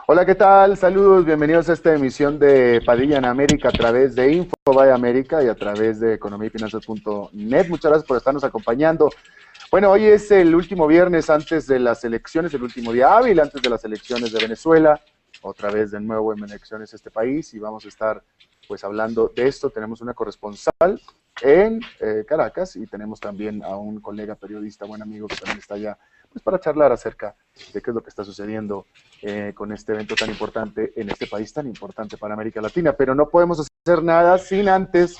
Hola, ¿qué tal? Saludos, bienvenidos a esta emisión de Padilla en América a través de Infobae América y a través de economiayfinanzas.net. Muchas gracias por estarnos acompañando. Bueno, hoy es el último viernes antes de las elecciones, el último día hábil antes de las elecciones de Venezuela. Otra vez de nuevo en elecciones este país y vamos a estar pues hablando de esto. Tenemos una corresponsal en Caracas y tenemos también a un colega periodista, buen amigo que también está allá, pues para charlar acerca de qué es lo que está sucediendo con este evento tan importante en este país tan importante para América Latina. Pero no podemos hacer nada sin antes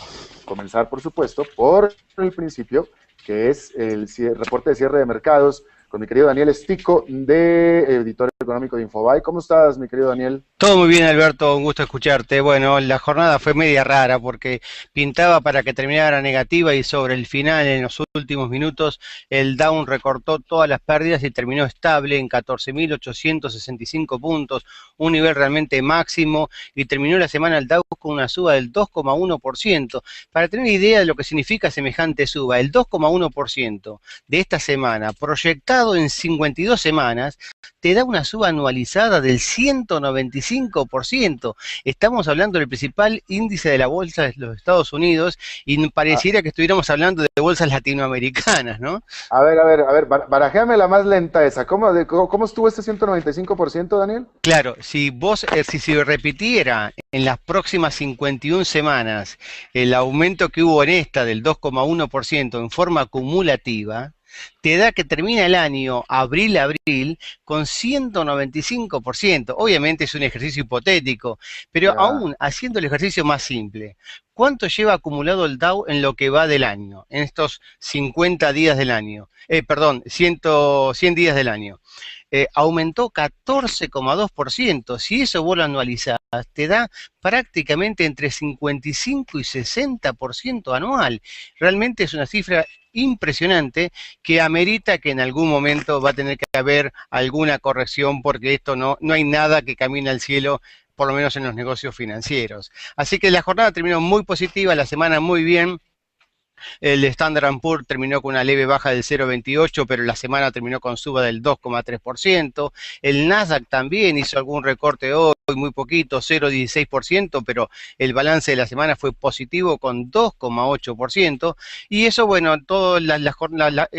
comenzar, por supuesto, por el principio, que es el reporte de cierre de mercados con mi querido Daniel Stico, de editor económico de Infobae. ¿Cómo estás, mi querido Daniel? Todo muy bien, Alberto, un gusto escucharte. Bueno, la jornada fue media rara porque pintaba para que terminara negativa y sobre el final, en los últimos minutos, el Dow recortó todas las pérdidas y terminó estable en 14.865 puntos, un nivel realmente máximo, y terminó la semana el Dow con una suba del 2,1%. Para tener idea de lo que significa semejante suba, el 2,1% de esta semana, proyectado en 52 semanas, te da una suba anualizada del 195%. Estamos hablando del principal índice de la bolsa de los Estados Unidos y Ah, pareciera que estuviéramos hablando de bolsas latinoamericanas, ¿no? barajéame la más lenta esa. ¿Cómo estuvo este 195%, Daniel? Claro, si se repitiera en las próximas 51 semanas el aumento que hubo en esta del 2,1% en forma acumulativa, te da que termina el año abril-abril con 195%. Obviamente es un ejercicio hipotético, pero Ya. aún haciendo el ejercicio más simple, ¿cuánto lleva acumulado el Dow en lo que va del año, en estos 50 días del año? Perdón, 100 días del año. Aumentó 14,2%. Si eso vos lo anualizás, te da prácticamente entre 55 y 60% anual. Realmente es una cifra impresionante que amerita que en algún momento va a tener que haber alguna corrección porque esto no hay nada que camine al cielo, por lo menos en los negocios financieros. Así que la jornada terminó muy positiva, la semana muy bien. El Standard Poor's terminó con una leve baja del 0,28, pero la semana terminó con suba del 2,3%. El Nasdaq también hizo algún recorte hoy, muy poquito, 0,16%, pero el balance de la semana fue positivo con 2,8%. Y eso, bueno, todo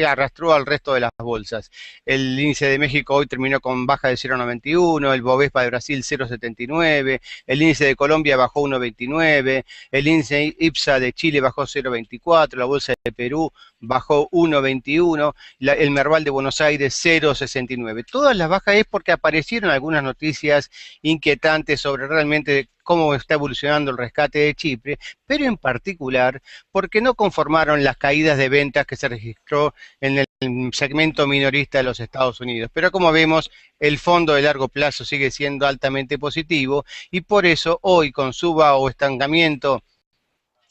arrastró al resto de las bolsas. El índice de México hoy terminó con baja de 0,91, el Bovespa de Brasil 0,79, el índice de Colombia bajó 1,29, el índice IPSA de Chile bajó 0,24, la bolsa de Perú bajó 1,21, el Merval de Buenos Aires 0,69. Todas las bajas es porque aparecieron algunas noticias inquietantes sobre realmente cómo está evolucionando el rescate de Chipre, pero en particular porque no conformaron las caídas de ventas que se registró en el segmento minorista de los Estados Unidos. Pero como vemos, el fondo de largo plazo sigue siendo altamente positivo y por eso hoy con suba o estancamiento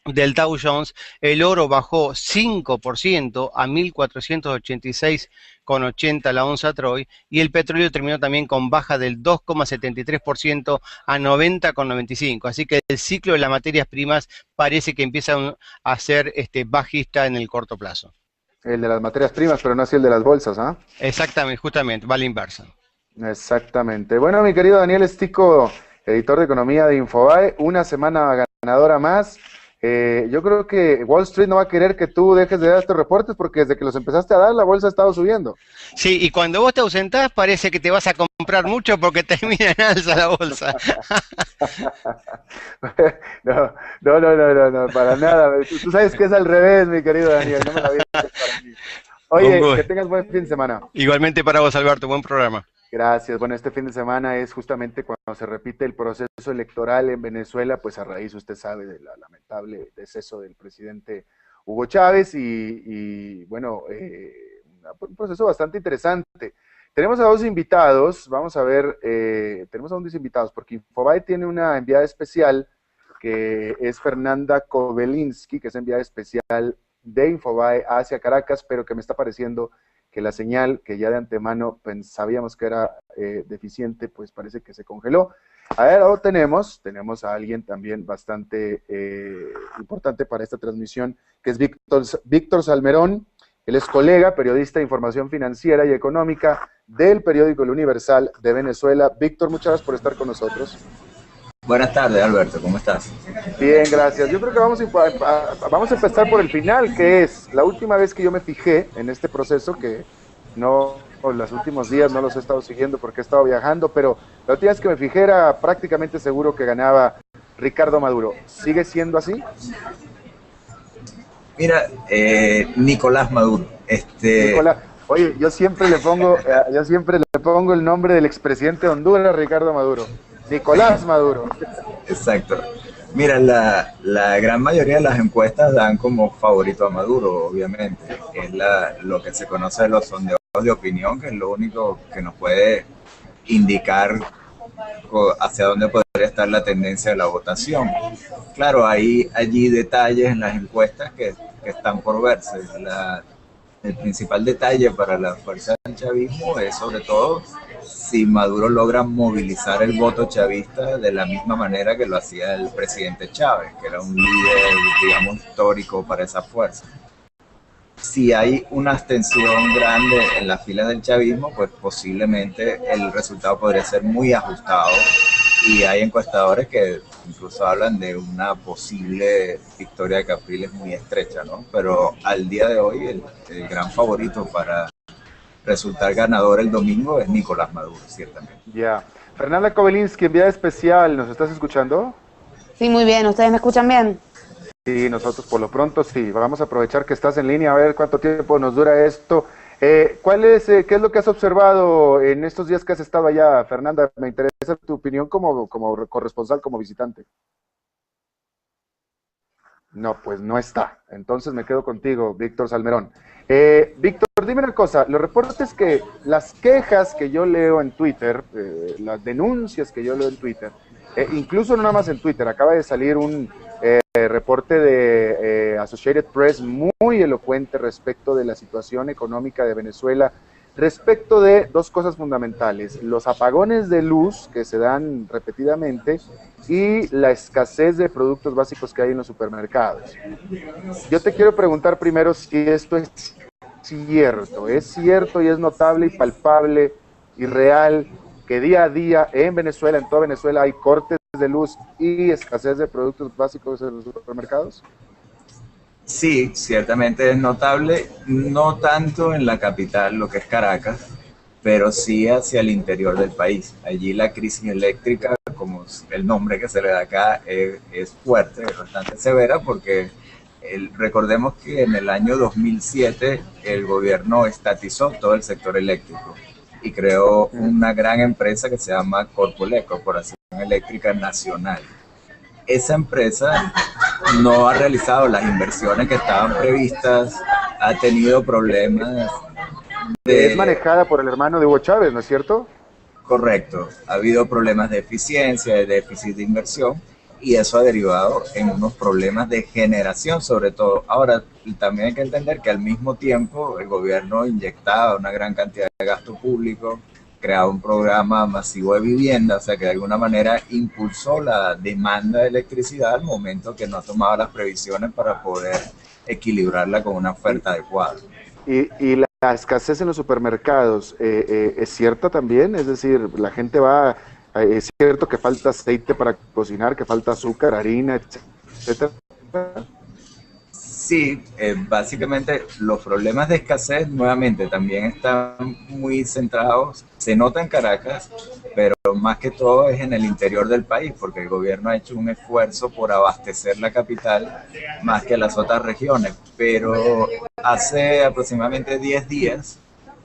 del Dow Jones, el oro bajó 5% a 1.486,80 la onza Troy y el petróleo terminó también con baja del 2,73% a 90,95. Así que el ciclo de las materias primas parece que empieza a ser bajista en el corto plazo. El de las materias primas, pero no así el de las bolsas, ¿ah? Exactamente, justamente, va la inversa. Exactamente. Bueno, mi querido Daniel Stico, editor de economía de Infobae, una semana ganadora más. Yo creo que Wall Street no va a querer que tú dejes de dar estos reportes porque desde que los empezaste a dar, la bolsa ha estado subiendo. Sí, y cuando vos te ausentás parece que te vas a comprar mucho porque termina en alza la bolsa. No, no, para nada. Tú sabes que es al revés, mi querido Daniel, no me la avientes para mí. Un Oye, que gusto. tengas buen fin de semana. Igualmente para vos, Alberto, buen programa. Gracias. Bueno, este fin de semana es justamente cuando se repite el proceso electoral en Venezuela, pues a raíz, usted sabe, del lamentable deceso del presidente Hugo Chávez bueno, un proceso bastante interesante. Tenemos a dos invitados, vamos a ver, tenemos a dos invitados, porque Infobae tiene una enviada especial que es Fernanda Kobelinsky, que es enviada especial de Infobae hacia Caracas, pero que me está pareciendo que la señal, que ya de antemano sabíamos que era deficiente, pues parece que se congeló. A ver, ahora tenemos a alguien también bastante importante para esta transmisión, que es Víctor Salmerón, Él es colega, periodista de información financiera y económica del periódico El Universal de Venezuela. Víctor, muchas gracias por estar con nosotros. Buenas tardes, Alberto, ¿cómo estás? Bien, gracias. Yo creo que vamos a empezar por el final, que es la última vez que yo me fijé en este proceso, que no, los últimos días no los he estado siguiendo porque he estado viajando, pero la última vez que me fijé era prácticamente seguro que ganaba Ricardo Maduro. ¿Sigue siendo así? Mira, Nicolás Maduro. Nicolás, oye, yo siempre le pongo el nombre del expresidente de Honduras, Ricardo Maduro. Nicolás Maduro. Exacto. Mira, la gran mayoría de las encuestas dan como favorito a Maduro, obviamente. Es lo que se conoce de los sondeos de opinión, que es lo único que nos puede indicar hacia dónde podría estar la tendencia de la votación. Claro, hay allí detalles en las encuestas que están por verse. El principal detalle para la fuerza del chavismo es sobre todo si Maduro logra movilizar el voto chavista de la misma manera que lo hacía el presidente Chávez, que era un líder, digamos, histórico para esa fuerza. Si hay una abstención grande en la fila del chavismo, pues posiblemente el resultado podría ser muy ajustado, y hay encuestadores que incluso hablan de una posible victoria de Capriles muy estrecha, ¿no? Pero al día de hoy el gran favorito para resultar ganador el domingo es Nicolás Maduro, ciertamente. Ya. Fernanda Kobelinsky, enviada especial, ¿nos estás escuchando? Sí, muy bien. ¿Ustedes me escuchan bien? Sí, nosotros por lo pronto sí. Vamos a aprovechar que estás en línea a ver cuánto tiempo nos dura esto. ¿Qué es lo que has observado en estos días que has estado allá, Fernanda? Me interesa tu opinión como corresponsal, como visitante. No, pues no está. Entonces me quedo contigo, Víctor Salmerón. Víctor, dime una cosa. Los reportes las quejas que yo leo en Twitter, las denuncias que yo leo en Twitter, incluso no nada más en Twitter, acaba de salir un reporte de Associated Press muy elocuente respecto de la situación económica de Venezuela, respecto de dos cosas fundamentales: los apagones de luz que se dan repetidamente y la escasez de productos básicos que hay en los supermercados. Yo te quiero preguntar primero si esto es cierto y es notable y palpable y real que día a día en Venezuela, en toda Venezuela, hay cortes de luz y escasez de productos básicos en los supermercados. Sí, ciertamente es notable, no tanto en la capital, lo que es Caracas, pero sí hacia el interior del país. Allí la crisis eléctrica, como el nombre que se le da acá, es fuerte, es bastante severa, porque recordemos que en el año 2007 el gobierno estatizó todo el sector eléctrico y creó una gran empresa que se llama Corpoelec, Corporación Eléctrica Nacional. Esa empresa no ha realizado las inversiones que estaban previstas, ha tenido problemas. Es manejada por el hermano de Hugo Chávez, ¿no es cierto? Correcto, ha habido problemas de eficiencia, de déficit de inversión, y eso ha derivado en unos problemas de generación sobre todo. Ahora, también hay que entender que al mismo tiempo el gobierno inyectaba una gran cantidad de gasto público, creaba un programa masivo de vivienda, o sea que de alguna manera impulsó la demanda de electricidad al momento que no tomaba las previsiones para poder equilibrarla con una oferta adecuada. Y la escasez en los supermercados, ¿es cierta también? Es decir, la gente va, es cierto que falta aceite para cocinar, que falta azúcar, harina, etcétera. Sí, básicamente los problemas de escasez nuevamente también están muy centrados, se nota en Caracas, pero más que todo es en el interior del país, porque el gobierno ha hecho un esfuerzo por abastecer la capital más que las otras regiones. Pero hace aproximadamente 10 días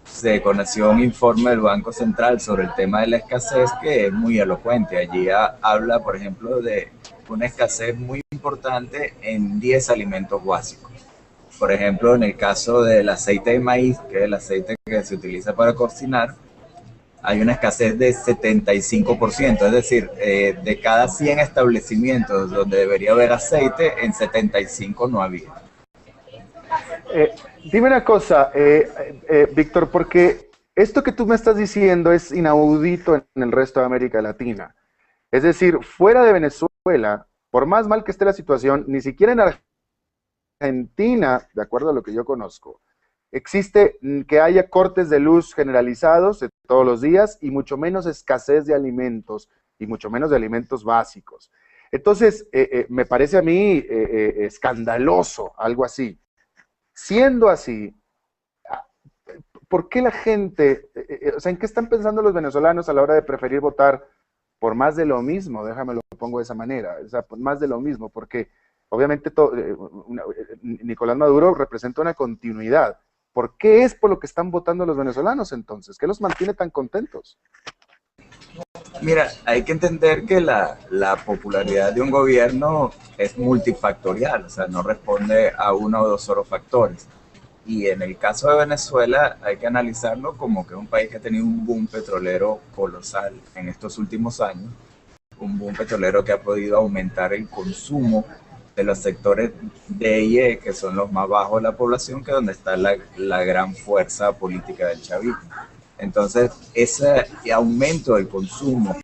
se conoció un informe del Banco Central sobre el tema de la escasez que es muy elocuente. Allí habla, por ejemplo, de una escasez muy importante en 10 alimentos básicos. Por ejemplo, en el caso del aceite de maíz, que es el aceite que se utiliza para cocinar, hay una escasez de 75%, es decir, de cada 100 establecimientos donde debería haber aceite, en 75 no había. Dime una cosa, Víctor, porque esto que tú me estás diciendo es inaudito en el resto de América Latina. Es decir, fuera de Venezuela, por más mal que esté la situación, ni siquiera en Argentina, de acuerdo a lo que yo conozco, existe que haya cortes de luz generalizados todos los días y mucho menos escasez de alimentos y mucho menos de alimentos básicos. Entonces, me parece a mí escandaloso algo así. Siendo así, ¿por qué la gente, o sea, en qué están pensando los venezolanos a la hora de preferir votar por más de lo mismo? Déjame lo pongo de esa manera, o sea, por más de lo mismo, porque obviamente Nicolás Maduro representa una continuidad. ¿Por qué es por lo que están votando los venezolanos entonces? ¿Qué los mantiene tan contentos? Mira, hay que entender que la popularidad de un gobierno es multifactorial, o sea, no responde a uno o dos solo factores. Y en el caso de Venezuela hay que analizarlo como que es un país que ha tenido un boom petrolero colosal en estos últimos años, un boom petrolero que ha podido aumentar el consumo de los sectores D y E, que son los más bajos de la población, que es donde está la gran fuerza política del chavismo. Entonces, ese aumento del consumo,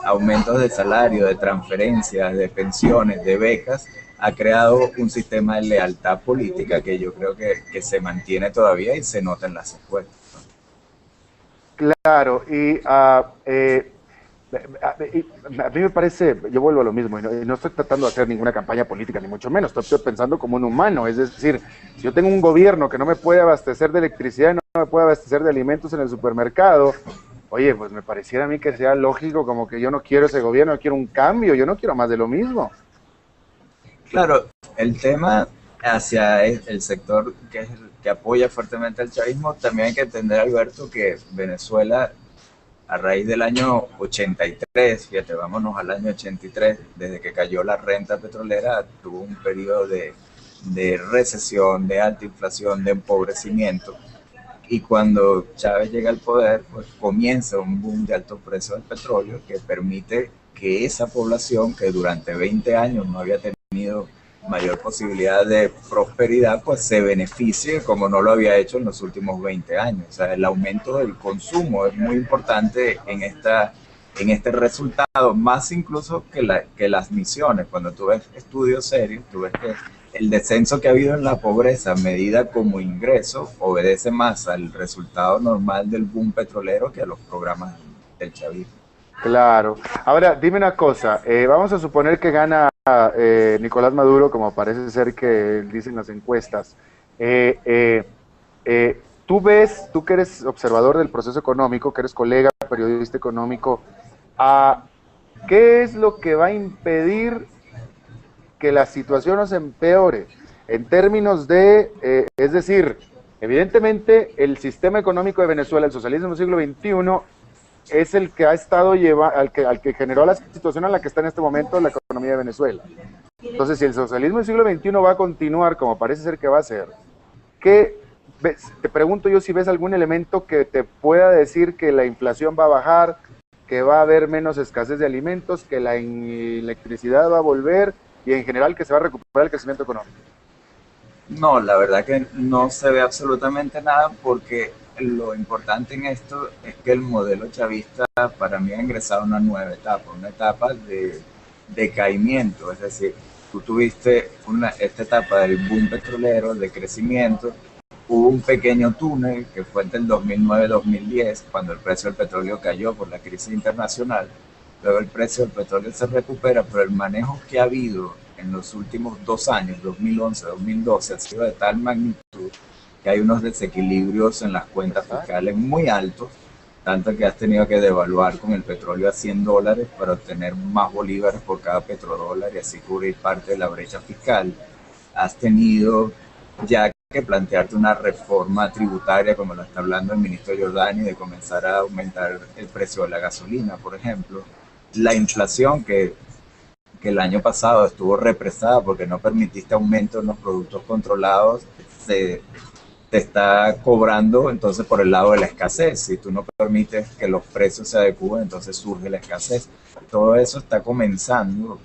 aumentos de salario, de transferencias, de pensiones, de becas, ha creado un sistema de lealtad política que yo creo que se mantiene todavía y se nota en las encuestas. Claro, y a mí me parece, yo vuelvo a lo mismo, y no estoy tratando de hacer ninguna campaña política, ni mucho menos, estoy pensando como un humano, es decir, si yo tengo un gobierno que no me puede abastecer de electricidad, no me puede abastecer de alimentos en el supermercado, oye, pues me pareciera a mí que sea lógico como que yo no quiero ese gobierno, yo quiero un cambio, yo no quiero más de lo mismo. Claro, el tema hacia el sector que es el que apoya fuertemente al chavismo, también hay que entender, Alberto, que Venezuela, a raíz del año 83, fíjate, vámonos al año 83, desde que cayó la renta petrolera, tuvo un periodo de recesión, de alta inflación, de empobrecimiento. Y cuando Chávez llega al poder, pues comienza un boom de altos precios del petróleo que permite que esa población que durante 20 años no había tenido mayor posibilidad de prosperidad, pues se beneficie como no lo había hecho en los últimos 20 años. O sea, el aumento del consumo es muy importante en este resultado, más incluso que las misiones. Cuando tú ves estudios serios, tú ves que el descenso que ha habido en la pobreza medida como ingreso obedece más al resultado normal del boom petrolero que a los programas del chavismo. Claro. Ahora, dime una cosa, vamos a suponer que gana Nicolás Maduro, como parece ser que dicen las encuestas. Tú que eres observador del proceso económico, que eres colega, periodista económico, ¿qué es lo que va a impedir que la situación no se empeore? En términos de, es decir, evidentemente el sistema económico de Venezuela, el socialismo del siglo XXI, es el que ha estado al que generó la situación en la que está en este momento la economía de Venezuela. Entonces, si el socialismo del siglo XXI va a continuar como parece ser que va a ser, te pregunto yo si ves algún elemento que te pueda decir que la inflación va a bajar, que va a haber menos escasez de alimentos, que la electricidad va a volver y en general que se va a recuperar el crecimiento económico. No, la verdad que no se ve absolutamente nada porque lo importante en esto es que el modelo chavista para mí ha ingresado a una nueva etapa, una etapa de decaimiento, es decir, tú tuviste esta etapa del boom petrolero, de crecimiento, hubo un pequeño túnel que fue entre el 2009-2010, cuando el precio del petróleo cayó por la crisis internacional, luego el precio del petróleo se recupera, pero el manejo que ha habido en los últimos 2 años, 2011-2012, ha sido de tal magnitud que hay unos desequilibrios en las cuentas fiscales muy altos, tanto que has tenido que devaluar con el petróleo a $100 para obtener más bolívares por cada petrodólar y así cubrir parte de la brecha fiscal. Has tenido ya que plantearte una reforma tributaria, como lo está hablando el ministro Giordani, de comenzar a aumentar el precio de la gasolina, por ejemplo. La inflación que el año pasado estuvo represada porque no permitiste aumento en los productos controlados, te está cobrando entonces por el lado de la escasez. Si tú no permites que los precios se adecúen, entonces surge la escasez. Todo eso está comenzando,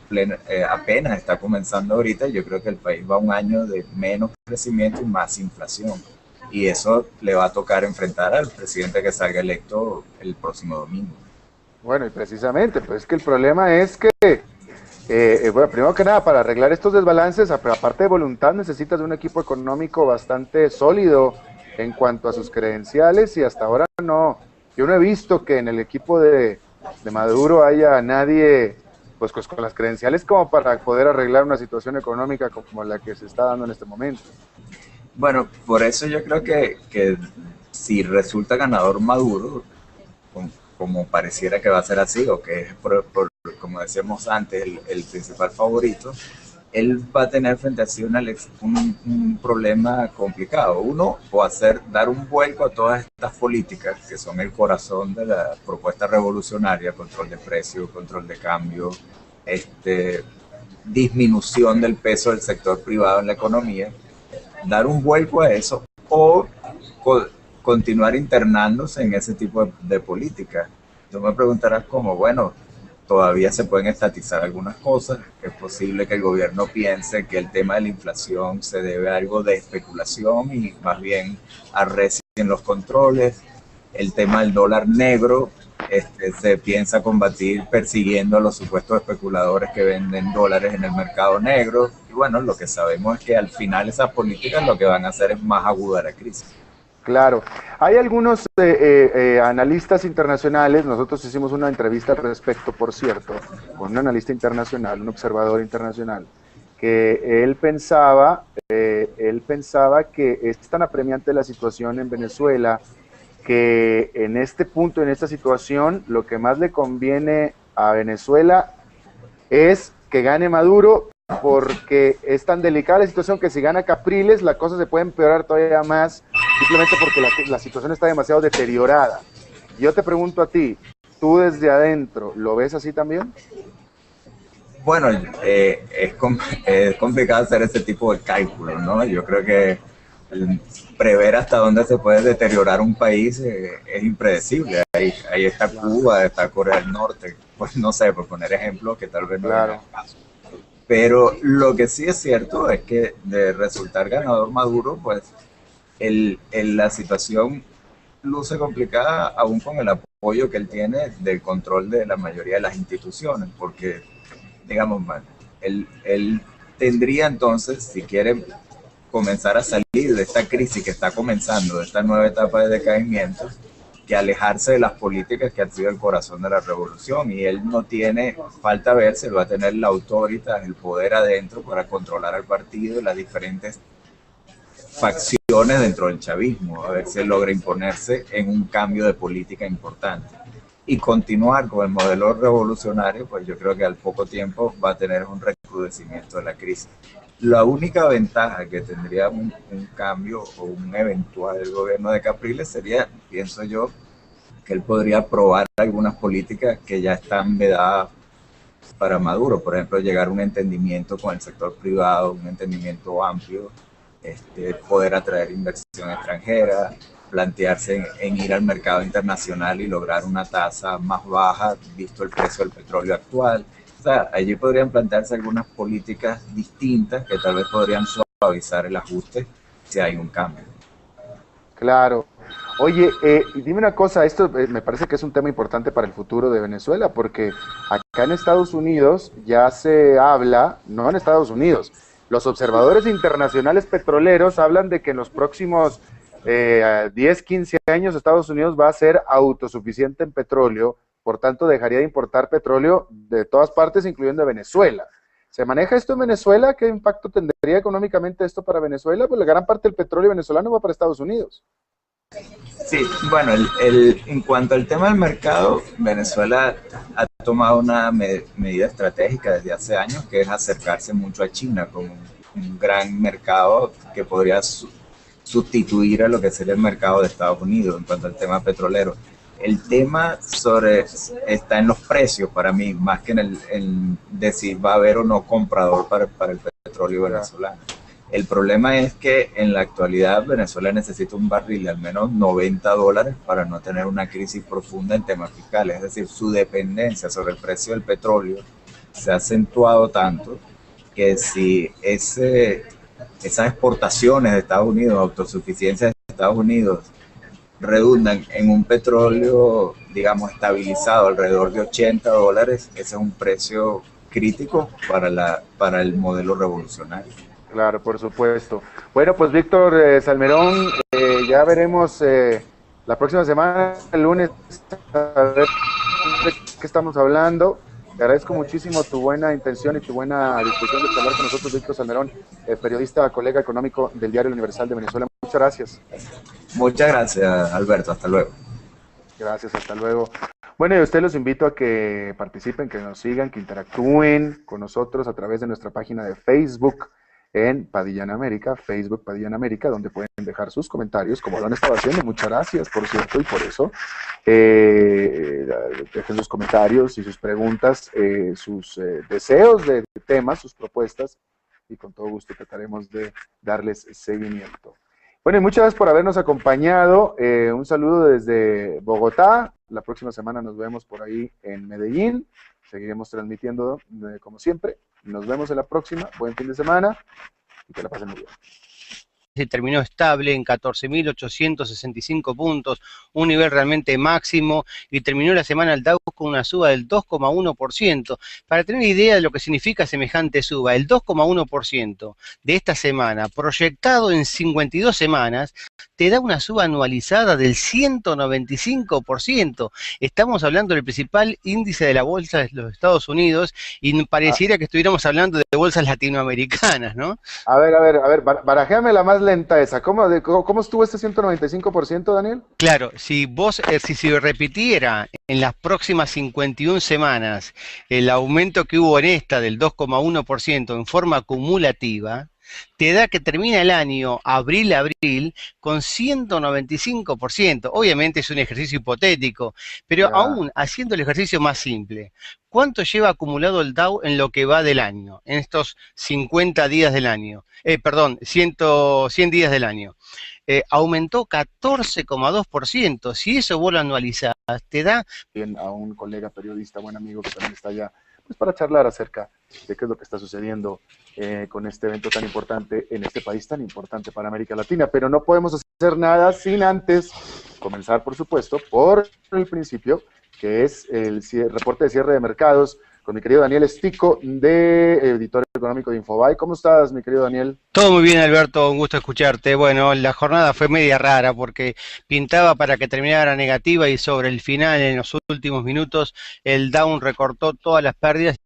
apenas está comenzando ahorita. Yo creo que el país va a un año de menos crecimiento y más inflación. Y eso le va a tocar enfrentar al presidente que salga electo el próximo domingo. Bueno, y precisamente, pues es que el problema es que bueno, primero que nada, para arreglar estos desbalances, aparte de voluntad, necesitas de un equipo económico bastante sólido en cuanto a sus credenciales y hasta ahora yo no he visto que en el equipo de Maduro haya nadie pues con las credenciales como para poder arreglar una situación económica como la que se está dando en este momento. Bueno, por eso yo creo que si resulta ganador Maduro, como pareciera que va a ser así, o que es como decíamos antes, el principal favorito, él va a tener frente a sí un problema complicado. Uno, o dar un vuelco a todas estas políticas que son el corazón de la propuesta revolucionaria: control de precios, control de cambio, disminución del peso del sector privado en la economía, dar un vuelco a eso, o continuar internándose en ese tipo de políticas. Tú me preguntarás cómo. Bueno, todavía se pueden estatizar algunas cosas. Es posible que el gobierno piense que el tema de la inflación se debe a algo de especulación y más bien arrecien los controles. El tema del dólar negro se piensa combatir persiguiendo a los supuestos especuladores que venden dólares en el mercado negro. Y bueno, lo que sabemos es que al final esas políticas lo que van a hacer es más aguda la crisis. Claro. Hay algunos analistas internacionales, nosotros hicimos una entrevista al respecto, por cierto, con un analista internacional, un observador internacional, que él pensaba que es tan apremiante la situación en Venezuela, que en este punto, en esta situación, lo que más le conviene a Venezuela es que gane Maduro, porque es tan delicada la situación que si gana Capriles, la cosa se puede empeorar todavía más, simplemente porque la situación está demasiado deteriorada. Yo te pregunto a ti, tú desde adentro, ¿lo ves así también? Bueno, es complicado hacer ese tipo de cálculos, ¿no? Yo creo que prever hasta dónde se puede deteriorar un país es impredecible. Ahí está Cuba, está Corea del Norte, pues no sé, por poner ejemplos que tal vez no es el caso. Pero lo que sí es cierto es que de resultar ganador Maduro, pues la situación luce complicada aún con el apoyo que él tiene del control de la mayoría de las instituciones, porque, digamos, él tendría entonces, si quiere comenzar a salir de esta crisis que está comenzando, de esta nueva etapa de decaimiento, que alejarse de las políticas que han sido el corazón de la revolución, y él no tiene, falta ver si va a tener la autoridad, el poder adentro para controlar al partido y las diferentes facciones dentro del chavismo, a ver si él logra imponerse en un cambio de política importante y continuar con el modelo revolucionario. Pues yo creo que al poco tiempo va a tener un recrudecimiento de la crisis. La única ventaja que tendría un cambio o un eventual gobierno de Capriles sería, pienso yo, que él podría aprobar algunas políticas que ya están vedadas para Maduro. Por ejemplo, llegar a un entendimiento con el sector privado, un entendimiento amplio, poder atraer inversión extranjera, plantearse en ir al mercado internacional y lograr una tasa más baja, visto el precio del petróleo actual. O sea, allí podrían plantearse algunas políticas distintas que tal vez podrían suavizar el ajuste si hay un cambio. Claro. Oye, dime una cosa, esto me parece que es un tema importante para el futuro de Venezuela, porque acá en Estados Unidos ya se habla, no en Estados Unidos, los observadores internacionales petroleros hablan de que en los próximos 10, 15 años Estados Unidos va a ser autosuficiente en petróleo, por tanto dejaría de importar petróleo de todas partes, incluyendo de Venezuela. ¿Se maneja esto en Venezuela? ¿Qué impacto tendría económicamente esto para Venezuela? Pues la gran parte del petróleo venezolano va para Estados Unidos. Sí, bueno, en cuanto al tema del mercado, Venezuela ha tomado una medida estratégica desde hace años, que es acercarse mucho a China como un gran mercado que podría sustituir a lo que sería el mercado de Estados Unidos en cuanto al tema petrolero. El tema está en los precios para mí, más que en decir va a haber o no comprador para el petróleo venezolano. El problema es que en la actualidad Venezuela necesita un barril de al menos $90 para no tener una crisis profunda en temas fiscales. Es decir, su dependencia sobre el precio del petróleo se ha acentuado tanto que si esas exportaciones de Estados Unidos, autosuficiencia de Estados Unidos, redundan en un petróleo, digamos, estabilizado alrededor de $80, ese es un precio crítico para el modelo revolucionario. Claro, por supuesto. Bueno, pues Víctor Salmerón, ya veremos la próxima semana, el lunes, a ver de qué estamos hablando. Te agradezco muchísimo tu buena intención y tu buena disposición de hablar con nosotros, Víctor Salmerón, periodista, colega económico del Diario Universal de Venezuela. Muchas gracias. Muchas gracias, Alberto. Hasta luego. Gracias, hasta luego. Bueno, y a ustedes los invito a que participen, que nos sigan, que interactúen con nosotros a través de nuestra página de Facebook en Padilla en América, Facebook Padilla en América, donde pueden dejar sus comentarios, como lo han estado haciendo. Muchas gracias, por cierto, y por eso dejen sus comentarios y sus preguntas, sus deseos de temas, sus propuestas, y con todo gusto trataremos de darles seguimiento. Bueno, y muchas gracias por habernos acompañado. Un saludo desde Bogotá. La próxima semana nos vemos por ahí en Medellín. Seguiremos transmitiendo como siempre. Nos vemos en la próxima. Buen fin de semana y que la pasen muy bien. Se terminó estable en 14.865 puntos, un nivel realmente máximo, y terminó la semana el Dow con una suba del 2,1%. Para tener idea de lo que significa semejante suba, el 2,1% de esta semana, proyectado en 52 semanas, te da una suba anualizada del 195%. Estamos hablando del principal índice de la bolsa de los Estados Unidos y pareciera que estuviéramos hablando de bolsas latinoamericanas, ¿no? A ver, barajéame la más lenta esa. ¿Cómo estuvo este 195%, Daniel? Claro, si se repitiera en las próximas 51 semanas el aumento que hubo en esta del 2,1% en forma acumulativa, te da que termina el año abril-abril con 195%. Obviamente es un ejercicio hipotético, pero aún haciendo el ejercicio más simple, ¿cuánto lleva acumulado el Dow en lo que va del año, en estos 50 días del año? 100 días del año. Aumentó 14,2%. Si eso vos lo anualizás, te da... Bien, a un colega periodista, buen amigo que también está allá, pues para charlar acerca de qué es lo que está sucediendo con este evento tan importante en este país tan importante para América Latina. Pero no podemos hacer nada sin antes comenzar, por supuesto, por el principio, que es el reporte de cierre de mercados con mi querido Daniel Estico, de editor económico de Infobae. ¿Cómo estás, mi querido Daniel? Todo muy bien, Alberto, un gusto escucharte. Bueno, la jornada fue media rara porque pintaba para que terminara negativa y sobre el final, en los últimos minutos, el Dow recortó todas las pérdidas.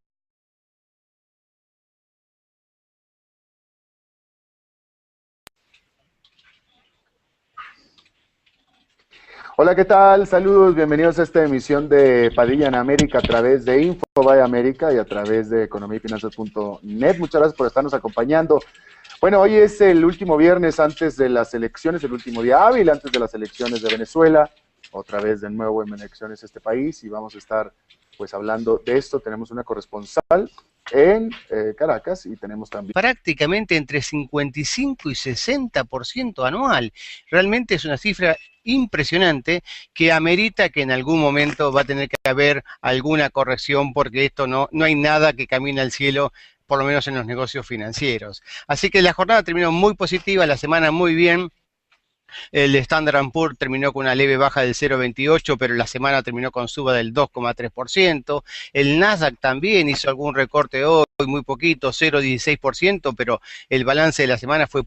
Hola, ¿qué tal? Saludos, bienvenidos a esta emisión de Padilla en América a través de Infobae América y a través de economiafinanzas.net. Muchas gracias por estarnos acompañando. Bueno, hoy es el último viernes antes de las elecciones, el último día hábil antes de las elecciones de Venezuela, otra vez de nuevo en elecciones este país, y vamos a estar pues hablando de esto. Tenemos una corresponsal en Caracas y tenemos también prácticamente entre 55 y 60% anual. Realmente es una cifra impresionante que amerita que en algún momento va a tener que haber alguna corrección, porque esto no hay nada que camine al cielo, por lo menos en los negocios financieros. Así que la jornada terminó muy positiva, la semana muy bien. El Standard & Poor's terminó con una leve baja del 0,28, pero la semana terminó con suba del 2,3%. El Nasdaq también hizo algún recorte hoy, muy poquito, 0,16%, pero el balance de la semana fue